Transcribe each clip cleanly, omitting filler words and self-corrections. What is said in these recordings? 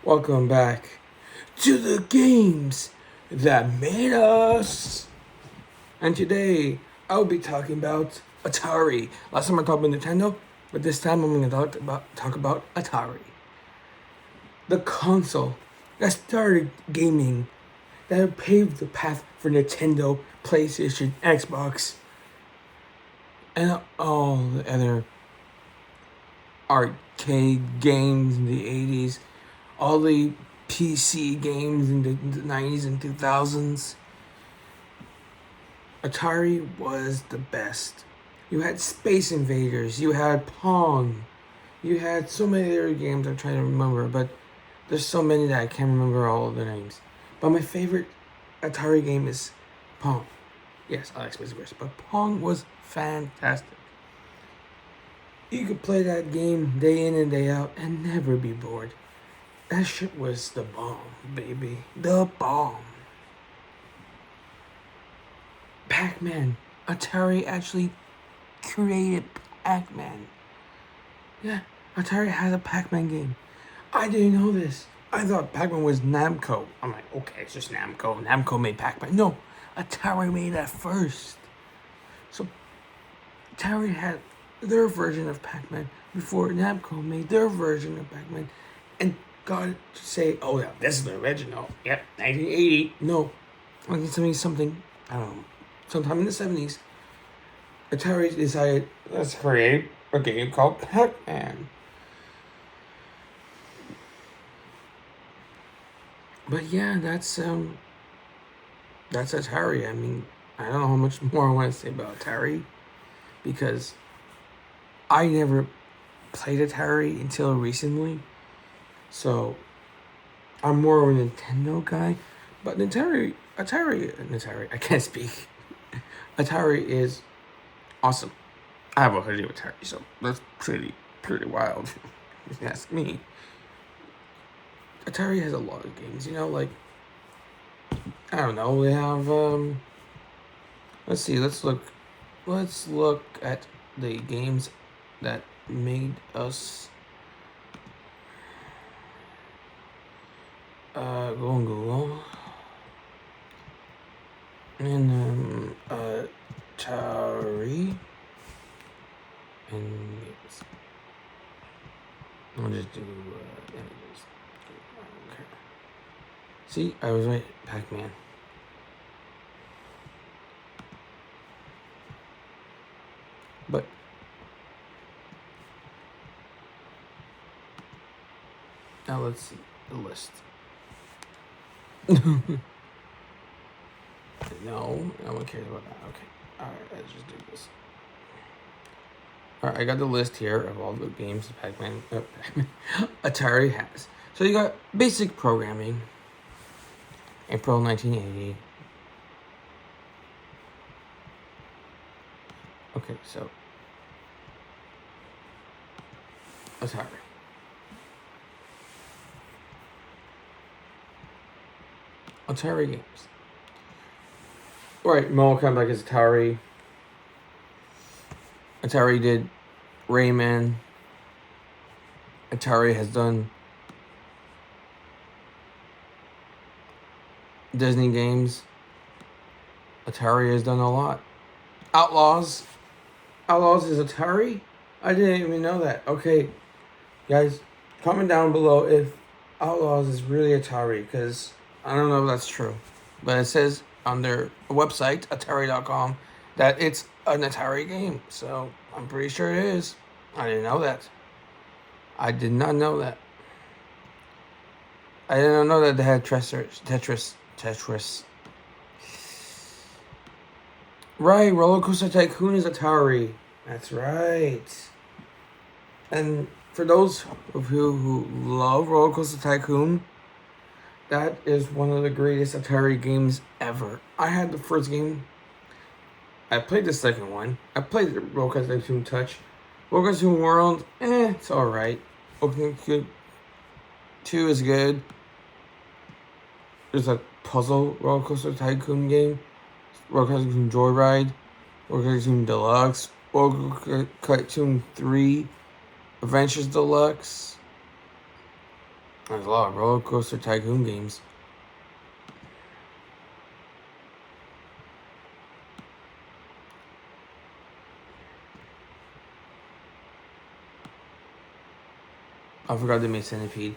Welcome back to the games that made us. And today I'll be talking about Atari. Last time I talked about Nintendo, but this time I'm going to talk about Atari. The console that started gaming, that paved the path for Nintendo, PlayStation, Xbox, and all the other arcade games in the 80s, all the PC games in the 90s and 2000s. Atari was the best. You had Space Invaders, you had Pong, you had so many other games I'm trying to remember, but there's so many that I can't remember all of the names. But my favorite Atari game is Pong. Yes, I like Space Invaders, but Pong was fantastic. You could play that game day in and day out and never be bored. That shit was the bomb, baby. The bomb. Pac-Man. Atari actually created Pac-Man. Yeah, Atari has a Pac-Man game. I didn't know this. I thought Pac-Man was Namco. I'm like, okay, it's just Namco. Namco made Pac-Man. No, Atari made that first. So Atari had their version of Pac-Man before Namco made their version of Pac-Man. And God to say, oh yeah, this is the original. Yep, 1980. No, 1970 something. I don't know. Sometime in the 70s, Atari decided, let's create a game called Pac-Man. But yeah, that's Atari. I mean, I don't know how much more I want to say about Atari because I never played Atari until recently. So I'm more of a Nintendo guy. But Atari, I can't speak. Atari is awesome. I have a hoodie of Atari, so that's pretty wild. If you ask me. Atari has a lot of games, like I don't know, they have let's see, let's look at the games that made us go on Google. And Atari and games. I'll just do images. Okay. See, I was right. Pac-Man. But now let's see the list. No one cares about that. Okay. Alright, let's just do this. Alright, I got the list here of all the games Pac-Man Atari has. So you got basic programming. April 1980. Okay, so Atari. Atari games. Right, Mortal Kombat is Atari. Atari did Rayman. Atari has done Disney games. Atari has done a lot. Outlaws. Outlaws is Atari? I didn't even know that. Okay, guys, comment down below if Outlaws is really Atari, because I don't know if that's true. But it says on their website, Atari.com, that it's an Atari game. So I'm pretty sure it is. I didn't know that. I did not know that. I didn't know that they had Tetris. Right, Roller Coaster Tycoon is Atari. That's right. And for those of you who love Roller Coaster Tycoon, that is one of the greatest Atari games ever. I had the first game. I played the second one. I played the Roller Coaster Tycoon Touch. Roller Coaster World, it's alright. Open Cube 2 is good. There's a puzzle Roller Coaster Tycoon game. Roller Coaster Tycoon Joyride. Roller Coaster Tycoon Deluxe. Roller Coaster 3. Adventures Deluxe. There's a lot of Roller Coaster Tycoon games. I forgot they made Centipede.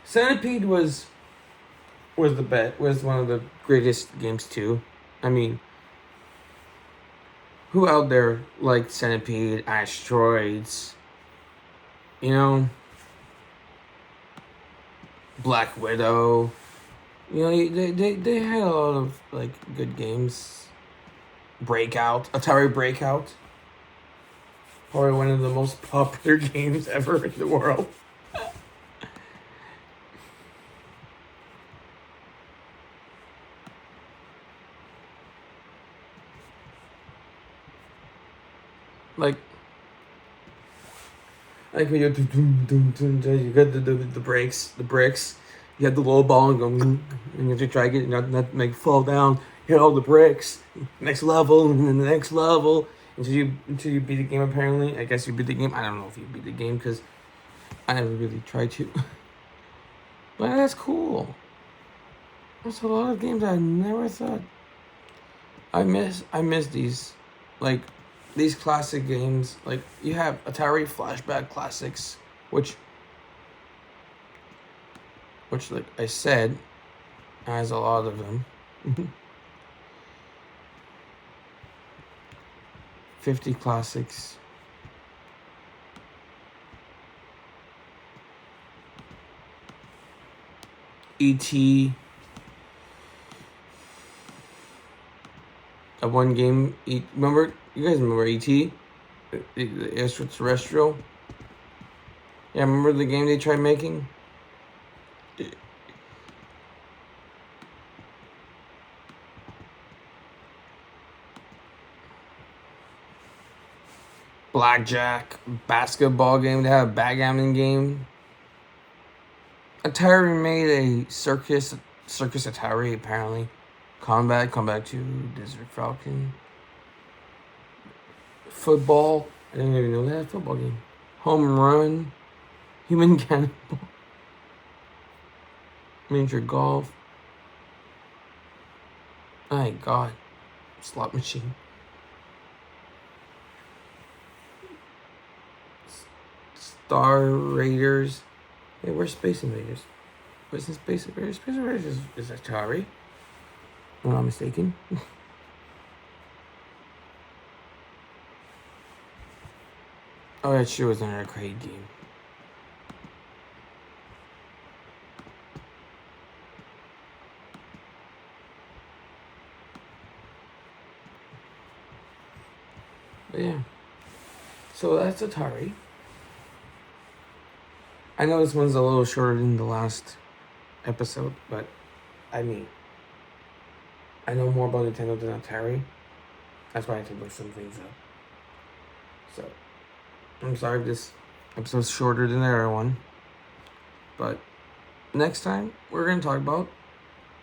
Centipede was was one of the greatest games too. I mean, who out there liked Centipede, Asteroids, you know, Black Widow? You know, they had a lot of like good games. Breakout, Atari Breakout, probably one of the most popular games ever in the world. Like when you you got the brakes, the bricks. You have the little ball and go, and you have to try to get not make fall down. Hit all the bricks. Next level and then the next level until you beat the game. Apparently, I guess you beat the game. I don't know if you beat the game because I never really tried to. But that's cool. There's a lot of games I never thought. I miss these, like these classic games. Like you have Atari Flashback Classics, which like I said, has a lot of them. 50 classics. E.T. That one game. Remember? You guys remember E.T.? The extraterrestrial? Yeah, remember the game they tried making? Blackjack, basketball game. They have a backgammon game. Atari made a circus Atari apparently. Combat 2, Desert Falcon. Football. I didn't even know they had a football game. Home Run. Human Cannibal. Miniature Golf. My God. Slot Machine. Star Raiders. Hey, where's Space Invaders? Where's the Space Invaders? Space Invaders is Atari. If I'm not mistaken. Oh, that sure was an arcade game. But yeah. So that's Atari. I know this one's a little shorter than the last episode, but I mean, I know more about Nintendo than Atari. That's why I had to look some things up. So, I'm sorry if this episode's shorter than the other one. But next time, we're going to talk about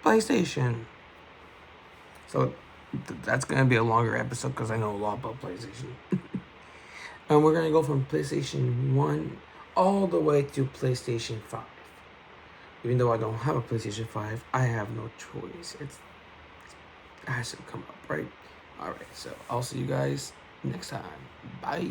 PlayStation. So, that's going to be a longer episode because I know a lot about PlayStation. And we're going to go from PlayStation 1 all the way to PlayStation 5. Even though I don't have a PlayStation 5, I have no choice. It has to come up, right? Alright, so I'll see you guys next time. Bye.